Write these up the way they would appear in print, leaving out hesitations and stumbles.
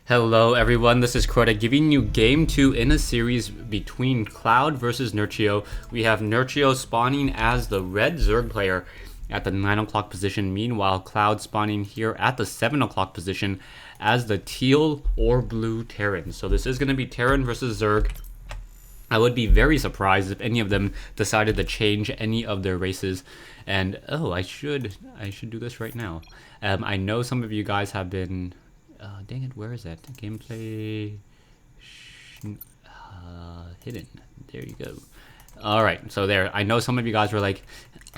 Hello everyone, this is Crota giving you game 2 in a series between Cloud versus Nerchio. We have Nerchio spawning as the red Zerg player at the 9 o'clock position, meanwhile Cloud spawning here at the 7 o'clock position as the teal or blue Terran. So this is going to be Terran versus Zerg. I would be very surprised if any of them decided to change any of their races. And I should do this right now. I know some of you guys have been dang it, where is that? Gameplay hidden. There you go. Alright, so there. I know some of you guys were like,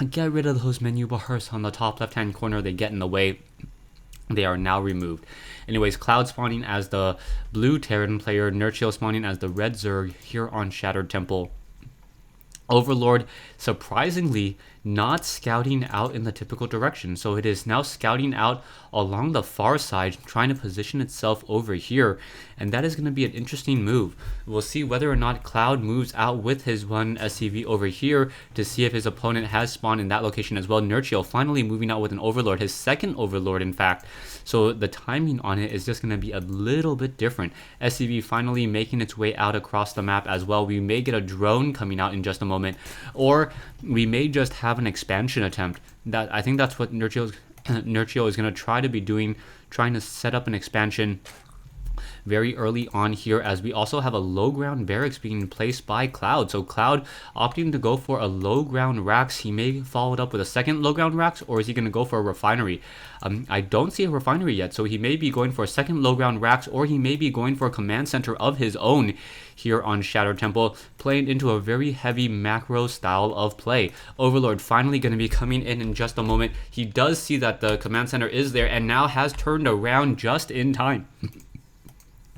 get rid of those menu bars on the top left hand corner, they get in the way. They are now removed. Anyways, Cloud spawning as the blue Terran player, Nerchio spawning as the red Zerg here on Shattered Temple. Overlord surprisingly not scouting out in the typical direction, so it is now scouting out along the far side, trying to position itself over here, and that is going to be an interesting move. We'll see whether or not Cloud moves out with his one SCV over here to see if his opponent has spawned in that location as well. Nerchio finally moving out with an Overlord, his second Overlord in fact, so the timing on it is just going to be a little bit different. SCV finally making its way out across the map as well. We may get a drone coming out in just a moment, or we may just have an expansion attempt. That I think that's what Nerchio is going to try to be doing, trying to set up an expansion very early on here, as we also have a low ground barracks being placed by Cloud. So Cloud opting to go for a low ground racks. He may follow it up with a second low ground racks, or is he going to go for a refinery? I don't see a refinery yet, so he may be going for a second low ground racks, or he may be going for a command center of his own here on Shattered Temple, playing into a very heavy macro style of play. Overlord finally going to be coming in just a moment. He does see that the command center is there and now has turned around just in time.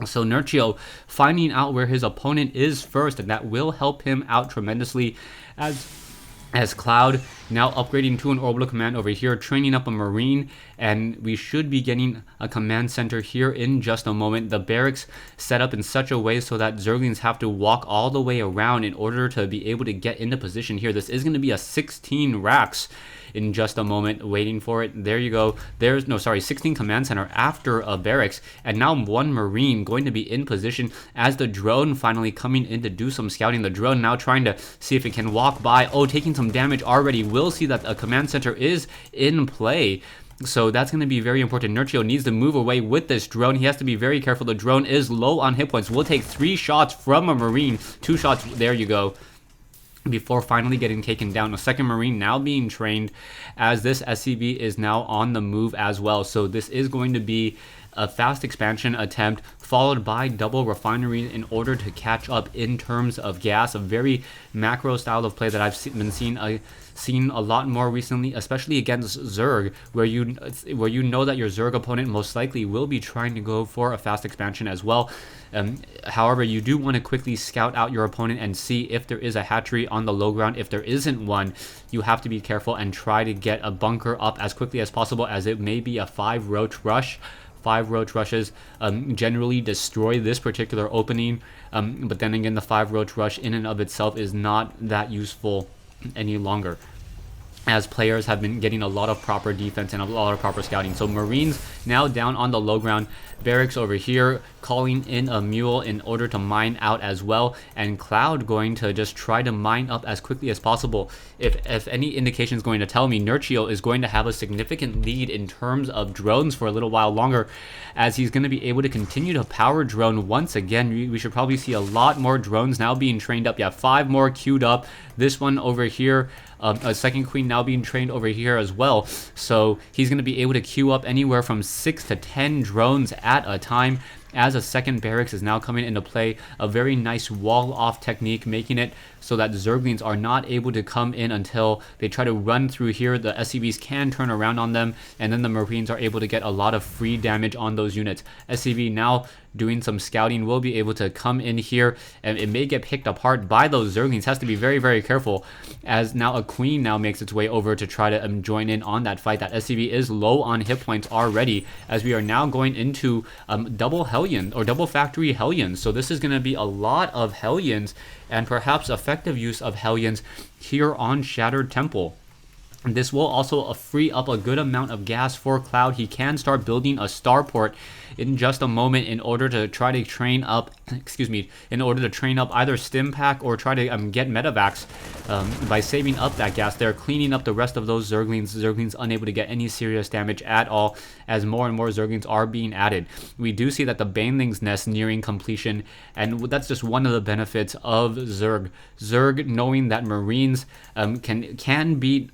So Nerchio finding out where his opponent is first, and that will help him out tremendously as Cloud now upgrading to an orbital command over here, training up a Marine, and we should be getting a command center here in just a moment. The barracks set up in such a way so that Zerglings have to walk all the way around in order to be able to get into position here. This is going to be a 16 racks in just a moment, waiting for it. There you go. 16 command center after a barracks, and now one Marine going to be in position as the drone finally coming in to do some scouting. The drone now trying to see if it can walk by. Taking some damage already. We'll see that a command center is in play. So that's going to be very important. Nerchio needs to move away with this drone. He has to be very careful. The drone is low on hit points. We'll take 3 shots from a Marine. 2 shots. There you go. Before finally getting taken down. A second Marine now being trained as this SCV is now on the move as well. So this is going to be a fast expansion attempt followed by double refinery in order to catch up in terms of gas. A very macro style of play that I've been seen a lot more recently, especially against Zerg, where you know that your Zerg opponent most likely will be trying to go for a fast expansion as well. However, you do want to quickly scout out your opponent and see if there is a hatchery on the low ground. If there isn't one, you have to be careful and try to get a bunker up as quickly as possible, as it may be a 5 roach rush. 5 roach rushes generally destroy this particular opening, but then again, the 5 roach rush in and of itself is not that useful any longer, as players have been getting a lot of proper defense and a lot of proper scouting. So Marines now down on the low ground, barracks over here calling in a mule in order to mine out as well, and Cloud going to just try to mine up as quickly as possible. If any indication is going to tell me, Nerchio is going to have a significant lead in terms of drones for a little while longer, as he's going to be able to continue to power drone once again. We should probably see a lot more drones now being trained up. Yeah, 5 more queued up. This one over here, a second queen now being trained over here as well. So he's going to be able to queue up anywhere from 6 to 10 drones at a time, as a second barracks is now coming into play. A very nice wall off technique, making it so that Zerglings are not able to come in until they try to run through here. The SCVs can turn around on them, and then the Marines are able to get a lot of free damage on those units. SCV now doing some scouting will be able to come in here, and it may get picked apart by those Zerglings. Has to be very, very careful, as now a queen now makes its way over to try to join in on that fight. That SCV is low on hit points already, as we are now going into double Hellion or double factory Hellions. So this is going to be a lot of Hellions, and perhaps effective use of Hellions here on Shattered Temple. This will also free up a good amount of gas for Cloud. He can start building a starport in just a moment in order to try to train up, in order to train up either Stimpack or try to get Medivacs by saving up that gas there, cleaning up the rest of those Zerglings. Zerglings unable to get any serious damage at all as more and more Zerglings are being added. We do see that the Baneling's Nest nearing completion, and that's just one of the benefits of Zerg. Zerg knowing that Marines can beat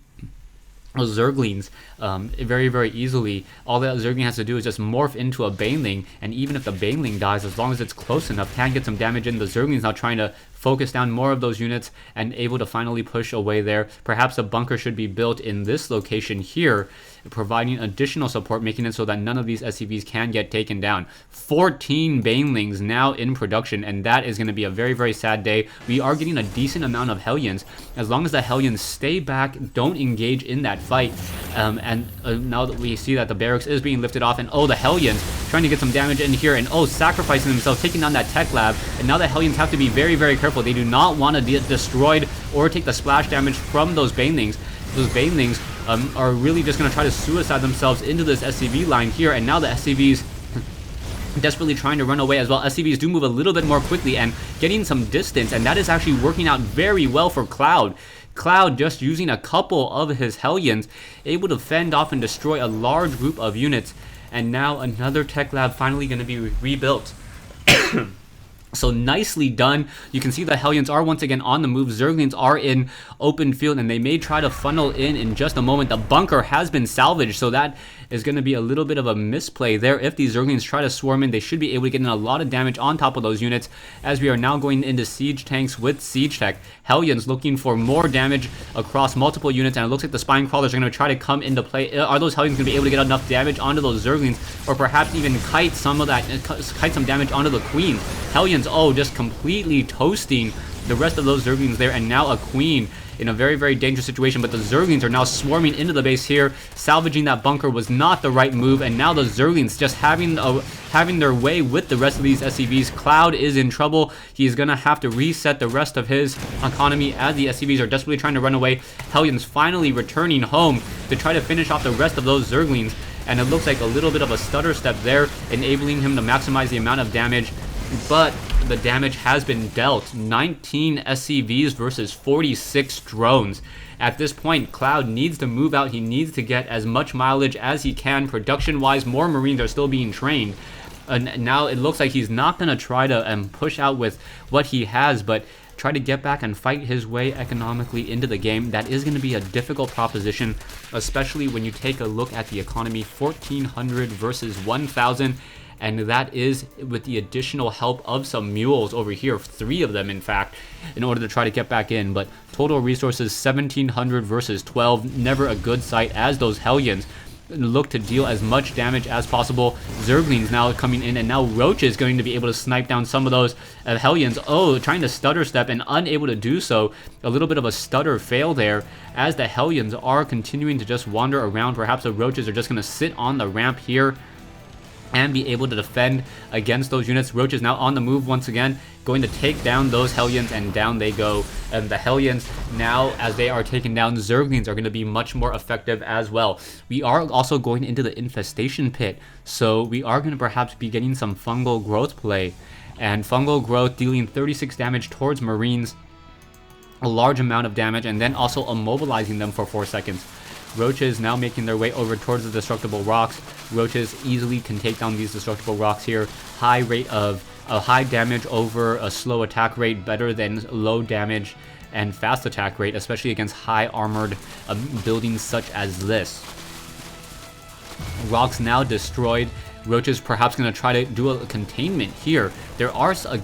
Zerglings very, very easily. All that Zergling has to do is just morph into a Baneling, and even if the Baneling dies, as long as it's close enough, can get some damage in. The Zergling's now trying to focus down more of those units and able to finally push away there. Perhaps a bunker should be built in this location here, providing additional support, making it so that none of these SCVs can get taken down. 14 Banelings now in production, and that is going to be a very, very sad day. We are getting a decent amount of Hellions. As long as the Hellions stay back, don't engage in that fight, now that we see that the barracks is being lifted off, and the Hellions trying to get some damage in here, and sacrificing themselves, taking down that tech lab, and now the Hellions have to be very, very careful. They do not want to get destroyed or take the splash damage from those Banelings. Those Banelings are really just going to try to suicide themselves into this SCV line here, and now the SCVs desperately trying to run away as well. SCVs do move a little bit more quickly and getting some distance, and that is actually working out very well for Cloud. Cloud just using a couple of his Hellions, able to fend off and destroy a large group of units, and now another tech lab finally going to be rebuilt. So nicely done. You can see the Hellions are once again on the move. Zerglings are in open field, and they may try to funnel in just a moment. The bunker has been salvaged, so that is going to be a little bit of a misplay there. If these Zerglings try to swarm in, they should be able to get in a lot of damage on top of those units, as we are now going into siege tanks with siege tech. Hellions looking for more damage across multiple units, and it looks like the spine crawlers are going to try to come into play. Are those Hellions going to be able to get enough damage onto those Zerglings, or perhaps even kite some damage onto the Queen? Hellions, just completely toasting the rest of those Zerglings there, and now a Queen in a very, very dangerous situation. But the Zerglings are now swarming into the base here. Salvaging that bunker was not the right move, and now the Zerglings just having their way with the rest of these SCVs. Cloud is in trouble. He's gonna have to reset the rest of his economy as the SCVs are desperately trying to run away. Hellions finally returning home to try to finish off the rest of those Zerglings, and it looks like a little bit of a stutter step there, enabling him to maximize the amount of damage. But the damage has been dealt. 19 SCVs versus 46 drones. At this point, Cloud needs to move out. He needs to get as much mileage as he can. Production-wise, more Marines are still being trained. And now it looks like he's not going to try to push out with what he has, but try to get back and fight his way economically into the game. That is going to be a difficult proposition, especially when you take a look at the economy. 1,400 versus 1,000. And that is with the additional help of some mules over here, 3 of them in fact, in order to try to get back in. But total resources 1,700 versus 12, never a good sight, as those Hellions look to deal as much damage as possible. Zerglings now coming in, and now Roach is going to be able to snipe down some of those Hellions. Trying to stutter step and unable to do so. A little bit of a stutter fail there, as the Hellions are continuing to just wander around. Perhaps the Roaches are just going to sit on the ramp here and be able to defend against those units. Roach is now on the move once again, going to take down those Hellions, and down they go. And the Hellions now, as they are taken down, Zerglings are going to be much more effective as well. We are also going into the infestation pit, so we are going to perhaps be getting some fungal growth play. And fungal growth dealing 36 damage towards Marines, a large amount of damage, and then also immobilizing them for 4 seconds. Roaches now making their way over towards the destructible rocks. Roaches easily can take down these destructible rocks here. High damage over a slow attack rate, better than low damage and fast attack rate, especially against high armored buildings such as this. Rocks now destroyed. Roaches perhaps going to try to do a containment here. There are a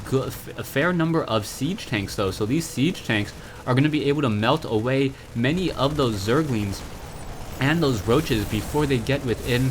fair number of siege tanks though, so these siege tanks are going to be able to melt away many of those Zerglings and those Roaches before they get within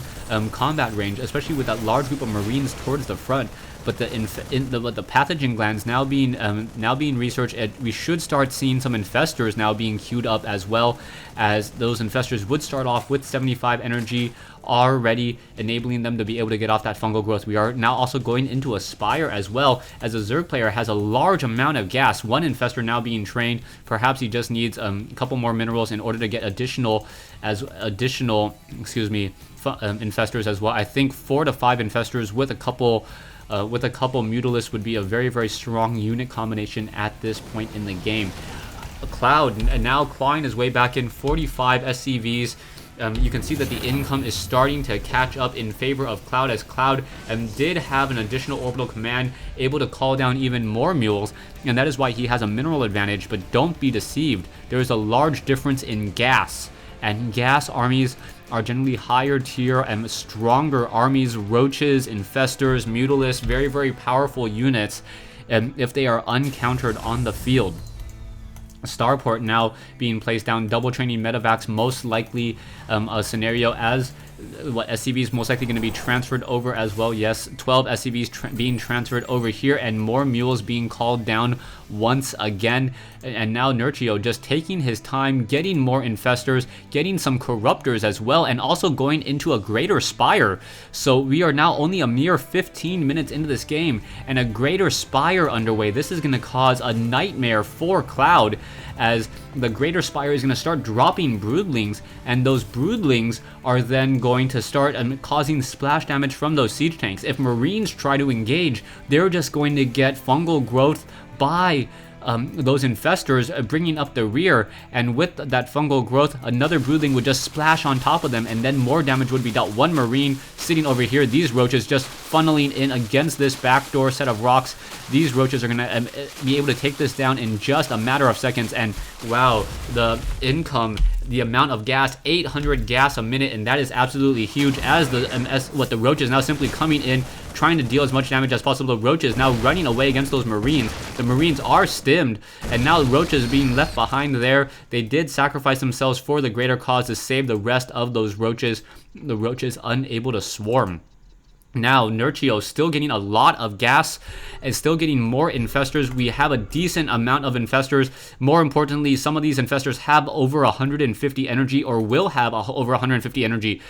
combat range, especially with that large group of Marines towards the front. But the pathogen glands now being researched, and we should start seeing some infestors now being queued up, as well as those infestors would start off with 75 energy are ready, enabling them to be able to get off that fungal growth. We are now also going into a Spire as well, as a Zerg player has a large amount of gas. One infestor now being trained. Perhaps he just needs a couple more minerals in order to get additional infestors as well. I think 4 to 5 infestors with a couple Mutalisks would be a very, very strong unit combination at this point in the game. Cloud now clawing his way back in, 45 SCVs. You can see that the income is starting to catch up in favor of Cloud, as Cloud did have an additional orbital command, able to call down even more mules, and that is why he has a mineral advantage. But don't be deceived, there is a large difference in gas, and gas armies are generally higher tier and stronger armies. Roaches, infestors, mutalisks, very, very powerful units if they are uncountered on the field. Starport now being placed down, double training medevacs, most likely a scenario as what SCVs most likely going to be transferred over as well. Yes, 12 SCVs being transferred over here, and more mules being called down once again. And now Nerchio just taking his time, getting more infestors, getting some corruptors as well, and also going into a greater Spire. So we are now only a mere 15 minutes into this game, and a greater Spire underway. This is going to cause a nightmare for Cloud, as the greater Spire is going to start dropping broodlings, and those broodlings are then going to start causing splash damage from those siege tanks. If Marines try to engage, they're just going to get fungal growth by those infestors bringing up the rear, and with that fungal growth, another broodling would just splash on top of them, and then more damage would be dealt. One Marine sitting over here, these roaches just funneling in against this backdoor set of rocks. These roaches are going to be able to take this down in just a matter of seconds, and wow, the income, the amount of gas, 800 gas a minute, and that is absolutely huge, as the roaches now simply coming in, trying to deal as much damage as possible. The roaches now running away against those Marines. The Marines are stimmed, and now the roaches being left behind there. They did sacrifice themselves for the greater cause to save the rest of those roaches. The roaches unable to swarm. Now, Nerchio still getting a lot of gas and still getting more infestors. We have a decent amount of infestors. More importantly, some of these infestors have over 150 energy, or will have over 150 energy.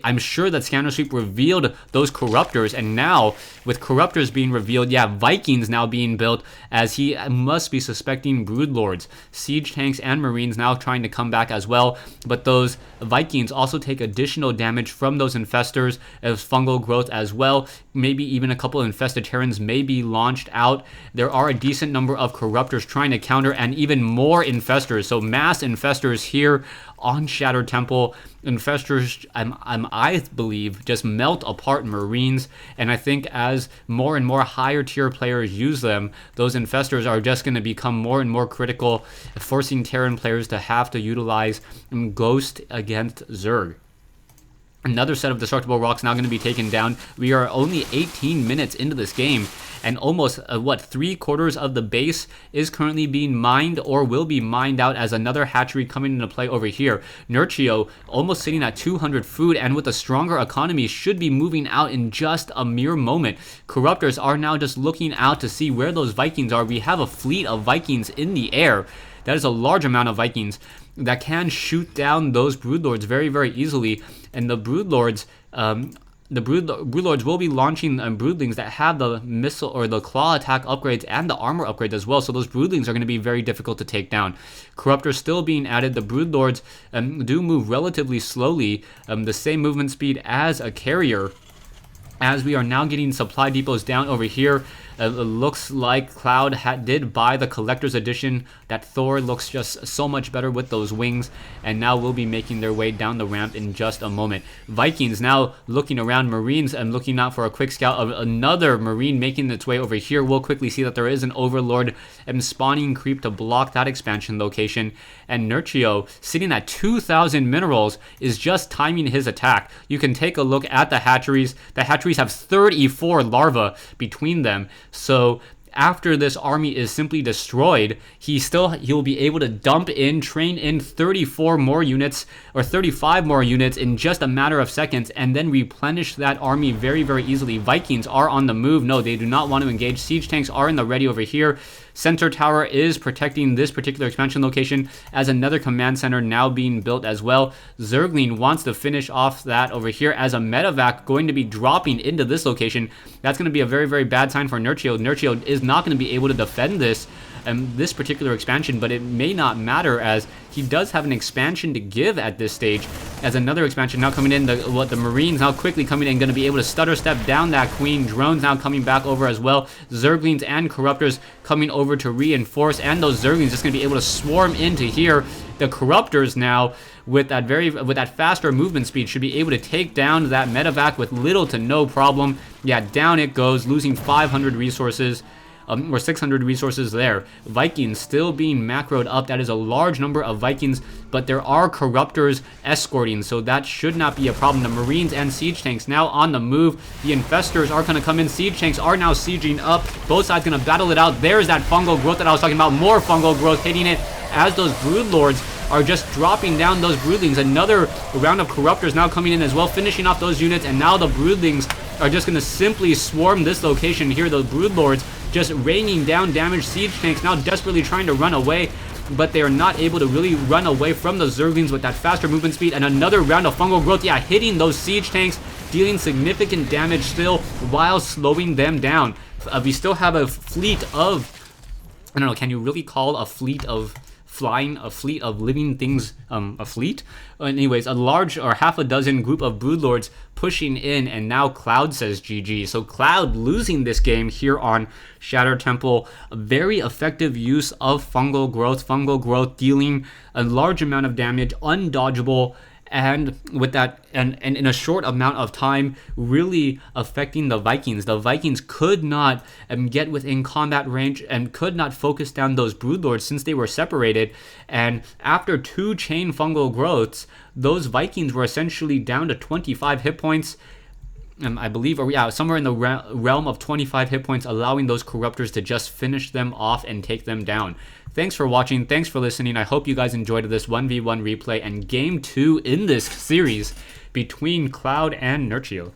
I'm sure that Scanner Sweep revealed those corruptors, and now with corruptors being revealed, yeah, Vikings now being built, as he must be suspecting broodlords. Siege tanks and Marines now trying to come back as well, but those Vikings also take additional damage from those infestors as fungal growth as well. Maybe even a couple of infested Terrans may be launched out. There are a decent number of corruptors trying to counter, and even more infestors. So mass infestors here on Shattered Temple. Infestors, I believe, just melt apart Marines, and I think as more and more higher tier players use them, those infestors are just going to become more and more critical, forcing Terran players to have to utilize Ghost against Zerg. Another set of destructible rocks now going to be taken down. We are only 18 minutes into this game, and almost 3/4 of the base is currently being mined or will be mined out, as another hatchery coming into play over here. Nerchio almost sitting at 200 food, and with a stronger economy should be moving out in just a mere moment. Corruptors are now just looking out to see where those Vikings are. We have a fleet of Vikings in the air. That is a large amount of Vikings that can shoot down those broodlords very, very easily. And the broodlords, broodlords will be launching broodlings that have the missile or the claw attack upgrades and the armor upgrades as well. So those broodlings are going to be very difficult to take down. Corruptors still being added. The broodlords do move relatively slowly, the same movement speed as a carrier. As we are now getting supply depots down over here, it looks like Cloud did buy the Collector's Edition. That Thor looks just so much better with those wings, and now will be making their way down the ramp in just a moment. Vikings now looking around. Marines and looking out for a quick scout of another Marine making its way over here. We'll quickly see that there is an Overlord spawning creep to block that expansion location, and Nerchio, sitting at 2,000 minerals, is just timing his attack. You can take a look at the hatcheries. The hatcheries have 34 larvae between them. So after this army is simply destroyed, he'll be able to dump in, train in 34 more units or 35 more units in just a matter of seconds, and then replenish that army very, very easily. Vikings are on the move. No, they do not want to engage. Siege tanks are in the ready over here. Center tower is protecting this particular expansion location, as another command center now being built as well. Zergling wants to finish off that over here, as a medevac going to be dropping into this location. That's going to be a very, very bad sign for Nerchio. Nerchio is not going to be able to defend this particular expansion, but it may not matter, as he does have an expansion to give at this stage, as another expansion now coming in. The Marines now quickly coming in, going to be able to stutter step down that Queen. Drones now coming back over as well. Zerglings and Corruptors coming over to reinforce, and those Zerglings just going to be able to swarm into here. The Corruptors now, with that faster movement speed, should be able to take down that medevac with little to no problem. Yeah, down it goes, losing 500 resources. Or 600 resources there. Vikings still being macroed up. That is a large number of Vikings, but there are Corruptors escorting, so that should not be a problem. The Marines and siege tanks now on the move. The infestors are going to come in. Siege tanks are now sieging up. Both sides going to battle it out. There's that fungal growth that I was talking about. More fungal growth hitting it, as those Broodlords are just dropping down those Broodlings. Another round of Corruptors now coming in as well, finishing off those units, and now the Broodlings are just going to simply swarm this location here. Those Broodlords just raining down damage. Siege tanks now desperately trying to run away, but they are not able to really run away from the Zerglings with that faster movement speed. And another round of fungal growth, yeah, hitting those siege tanks, dealing significant damage still while slowing them down. We still have a fleet of, I don't know, can you really call a fleet of flying, a fleet of living things, a fleet? Anyways, a large, or half a dozen group of Broodlords pushing in, and now Cloud says GG. So Cloud losing this game here on Shatter Temple. A very effective use of fungal growth dealing a large amount of damage, undodgeable, and with that, and in a short amount of time, really affecting the Vikings. The Vikings could not get within combat range and could not focus down those Broodlords since they were separated. And after 2 chain fungal growths, those Vikings were essentially down to 25 hit points. I believe, or yeah, somewhere in the realm of 25 hit points, allowing those Corruptors to just finish them off and take them down. Thanks for watching. Thanks for listening. I hope you guys enjoyed this 1v1 replay and game 2 in this series between Cloud and Nerchio.